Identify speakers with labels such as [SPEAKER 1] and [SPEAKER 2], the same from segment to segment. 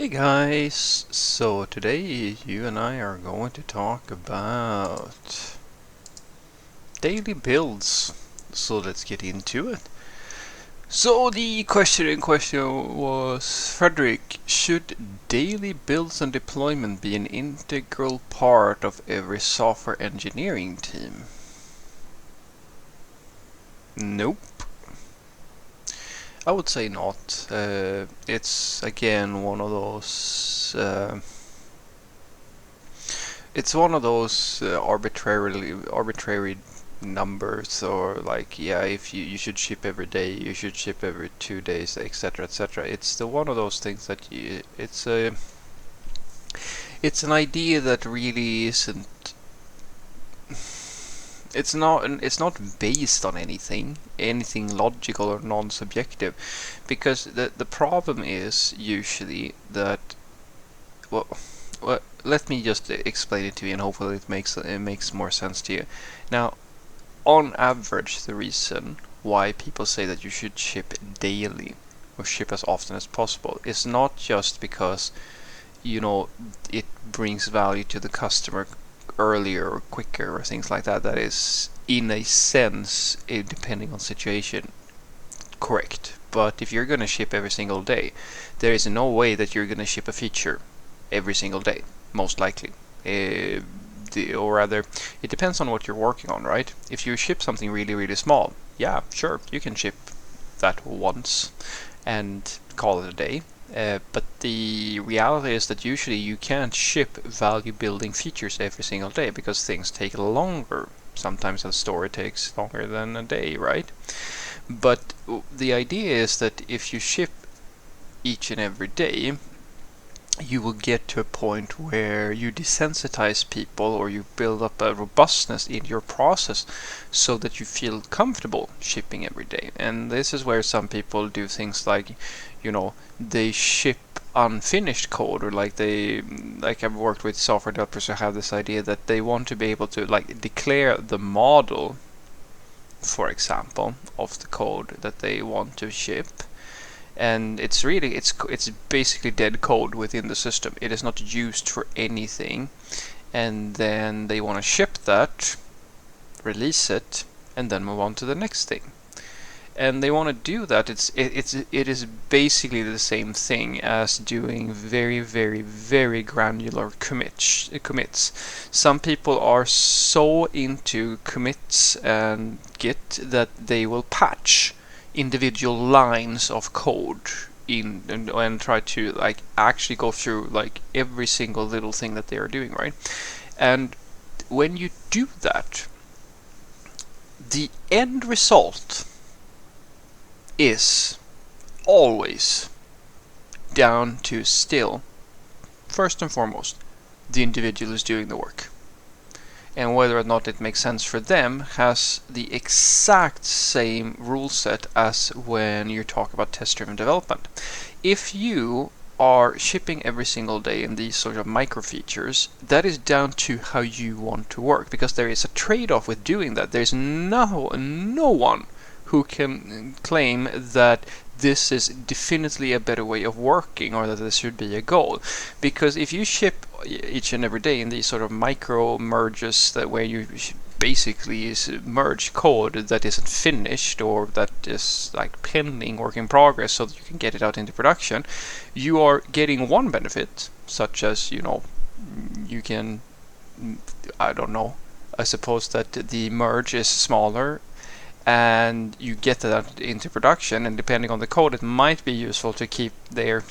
[SPEAKER 1] Hey guys, so today you and I are going to talk about daily builds. So let's get into it. So the question in question was, Frederick, should daily builds and deployment be an integral part of every software engineering team? Nope. I would say not. It's again one of those it's one of those arbitrary numbers, or like, yeah, if you should ship every day, you should ship every 2 days, etc., etc. It's the one of those things that it's an idea that really isn't. It's not based on anything logical or non-subjective, because the problem is usually that, well, let me just explain it to you, and hopefully it makes more sense to you. Now, on average, the reason why people say that you should ship daily or ship as often as possible is not just because, you know, it brings value to the customer earlier or quicker or things like that. That is, in a sense, depending on situation, correct. But if you're going to ship every single day, there is no way that you're going to ship a feature every single day, most likely. Or rather, it depends on what you're working on, right? If you ship something really, really small, yeah, sure, you can ship that once and call it a day. But the reality is that usually you can't ship value building features every single day because things take longer. Sometimes a story takes longer than a day, right? But the idea is that if you ship each and every day, you will get to a point where you desensitize people, or you build up a robustness in your process so that you feel comfortable shipping every day. And this is where some people do things like, they ship unfinished code, or like I've worked with software developers who have this idea that they want to be able to like declare the model, for example, of the code that they want to ship, and it's basically dead code within the system. It is not used for anything, and then they want to ship that, release it, and then move on to the next thing. And they want to do that. It is basically the same thing as doing very, very, very granular commits. Some people are so into commits and Git that they will patch individual lines of code and try to like actually go through like every single little thing that they are doing, right? And when you do that, the end result is always down to still, first and foremost, the individual is doing the work. And whether or not it makes sense for them has the exact same rule set as when you talk about test-driven development. If you are shipping every single day in these sort of micro features, that is down to how you want to work, because there is a trade-off with doing that. There's no one who can claim that this is definitely a better way of working, or that this should be a goal. Because if you ship each and every day in these sort of micro merges, that where you basically merge code that isn't finished or that is like pending work in progress so that you can get it out into production, you are getting one benefit, such as, you can, I don't know, I suppose that the merge is smaller and you get that into production, and depending on the code, it might be useful to keep there,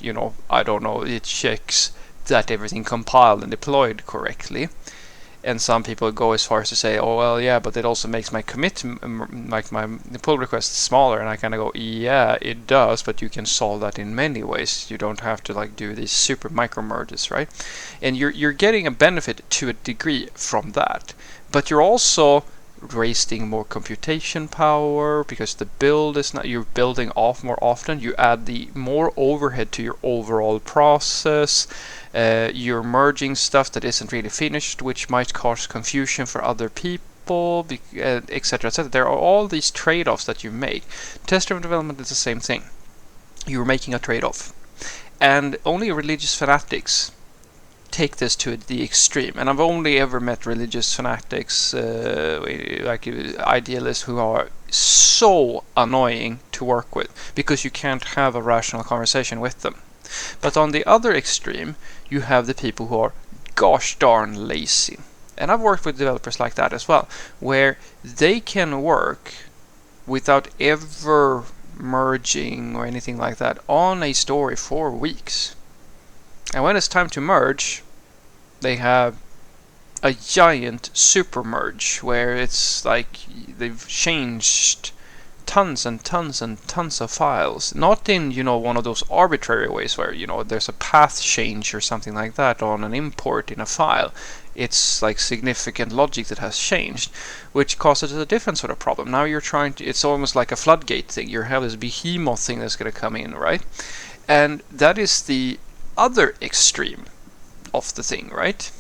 [SPEAKER 1] I don't know, it checks that everything compiled and deployed correctly. And some people go as far as to say, oh well, yeah, but it also makes my commit, like my pull request smaller, and I kind of go, yeah, it does, but you can solve that in many ways. You don't have to like do these super micro merges, right? And you're getting a benefit to a degree from that, but you're also wasting more computation power because the build is not, you're building off more often. You add the more overhead to your overall process. You're merging stuff that isn't really finished, which might cause confusion for other people, etc., etc. There are all these trade-offs that you make. Test-driven development is the same thing. You're making a trade-off, And only religious fanatics take this to the extreme. And I've only ever met religious fanatics, like idealists, who are so annoying to work with because you can't have a rational conversation with them. But on the other extreme, you have the people who are gosh darn lazy. And I've worked with developers like that as well, where they can work without ever merging or anything like that on a story for weeks. And when it's time to merge, they have a giant super merge where it's like they've changed tons and tons and tons of files. Not in, one of those arbitrary ways where, there's a path change or something like that on an import in a file. It's like significant logic that has changed, which causes a different sort of problem. Now you're trying to, it's almost like a floodgate thing. You have this behemoth thing that's going to come in, right? And that is the other extreme of the thing, right?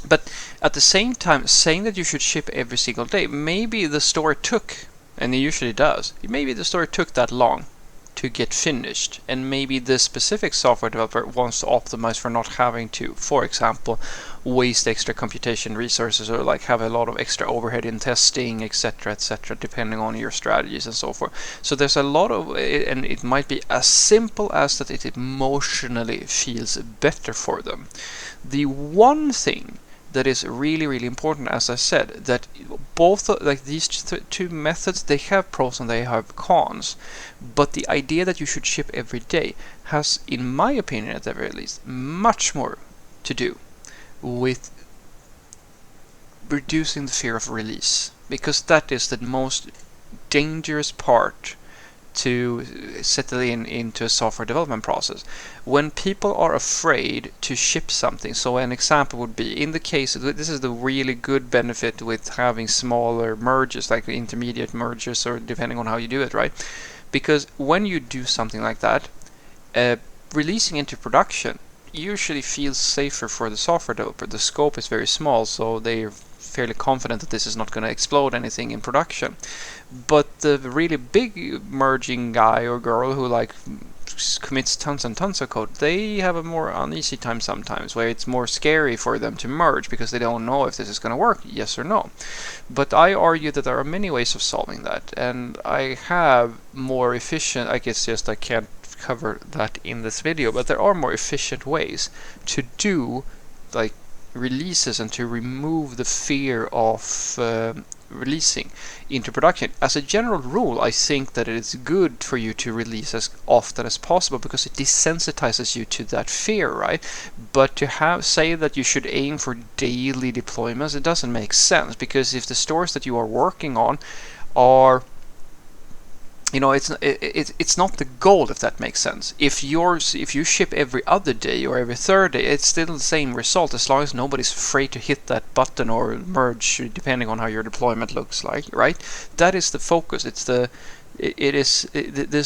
[SPEAKER 1] But at the same time, saying that you should ship every single day, maybe the story took, and it usually does, maybe the story took that long to get finished, and maybe this specific software developer wants to optimize for not having to, for example, waste extra computation resources or like have a lot of extra overhead in testing, etc., etc., depending on your strategies and so forth. So there's a lot of, and it might be as simple as that it emotionally feels better for them. The one thing that is really, really important, as I said, that both like these two methods, they have pros and they have cons, but the idea that you should ship every day has, in my opinion at the very least, much more to do with reducing the fear of release, because that is the most dangerous part to settle into a software development process. When people are afraid to ship something, so an example would be, in the case, this is the really good benefit with having smaller merges, like intermediate merges, or depending on how you do it, right? Because when you do something like that, releasing into production usually feels safer for the software developer. The scope is very small, so they're fairly confident that this is not going to explode anything in production. But the really big merging guy or girl who like commits tons and tons of code, they have a more uneasy time sometimes, where it's more scary for them to merge because they don't know if this is going to work, yes or no. But I argue that there are many ways of solving that, and I have more efficient, I guess just I can't cover that in this video, but there are more efficient ways to do like releases and to remove the fear of releasing into production. As a general rule, I think that it is good for you to release as often as possible because it desensitizes you to that fear, right? But to say that you should aim for daily deployments, it doesn't make sense, because if the stores that you are working on are, it's not the goal, if that makes sense. If you ship every other day or every third day, it's still the same result as long as nobody's afraid to hit that button or merge, depending on how your deployment looks like, right? That is the focus. This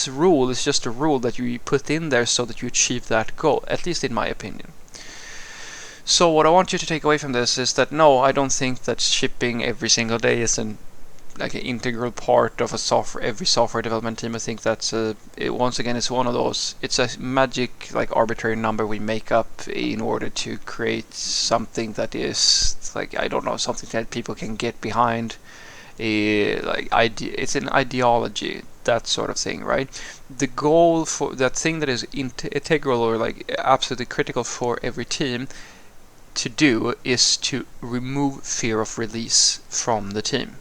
[SPEAKER 1] rule is just a rule that you put in there so that you achieve that goal, at least in my opinion. So what I want you to take away from this is that no, I don't think that shipping every single day is an integral part of every software development team. I think that's once again, it's one of those, it's a magic like arbitrary number we make up in order to create something that is like, I don't know, something that people can get behind. It's an ideology, that sort of thing, right? The goal for that thing that is integral or like absolutely critical for every team to do is to remove fear of release from the team.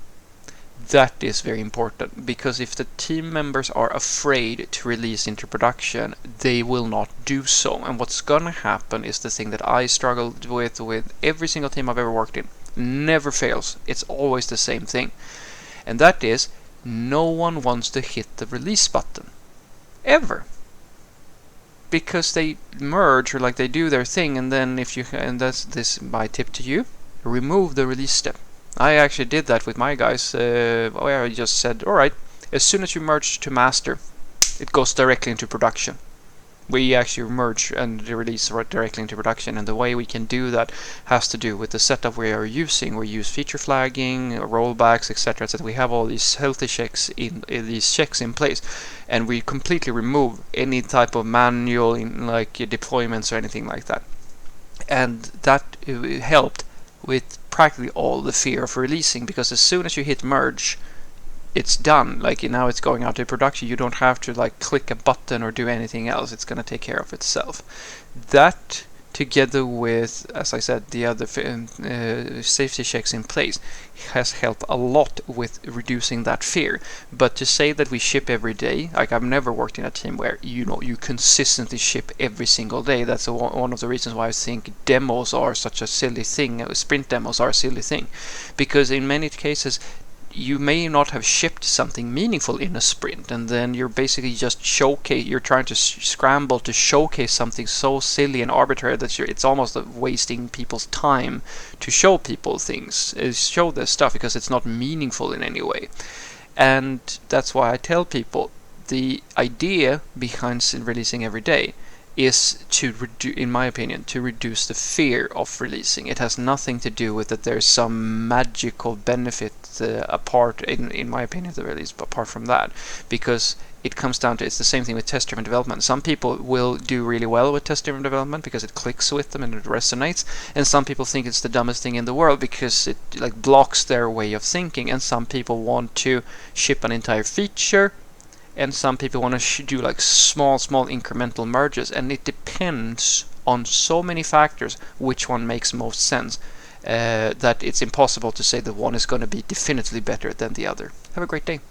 [SPEAKER 1] That is very important, because if the team members are afraid to release into production, they will not do so. And what's gonna happen is the thing that I struggled with every single team I've ever worked in. Never fails. It's always the same thing. And that is, no one wants to hit the release button. Ever. Because they merge, or like they do their thing, and then and that's my tip to you, remove the release step. I actually did that with my guys, where I just said, alright, as soon as you merge to master, it goes directly into production. We actually merge and release right directly into production, and the way we can do that has to do with the setup we are using. We use feature flagging, rollbacks, etc. So we have all these healthy checks in place, and we completely remove any type of manual like deployments or anything like that. And that helped with practically all the fear of releasing, because as soon as you hit merge, it's done. Like now it's going out to production. You don't have to like click a button or do anything else. It's going to take care of itself. That, together with, as I said, the other safety checks in place, has helped a lot with reducing that fear. But to say that we ship every day, like I've never worked in a team where you consistently ship every single day. That's one of the reasons why I think demos are such a silly thing. Sprint demos are a silly thing, because in many cases you may not have shipped something meaningful in a sprint, and then you're basically just you're trying to scramble to showcase something so silly and arbitrary that it's almost wasting people's time to show people things, show this stuff, because it's not meaningful in any way. And that's why I tell people the idea behind releasing every day is to in my opinion, to reduce the fear of releasing. It has nothing to do with that there's some magical benefit apart, in my opinion, the release, apart from that, because it comes down to, it's the same thing with test-driven development. Some people will do really well with test-driven development because it clicks with them and it resonates, and some people think it's the dumbest thing in the world because it like blocks their way of thinking, and some people want to ship an entire feature, and some people want to do like small incremental merges, and it depends on so many factors which one makes most sense, that it's impossible to say that one is going to be definitively better than the other. Have a great day.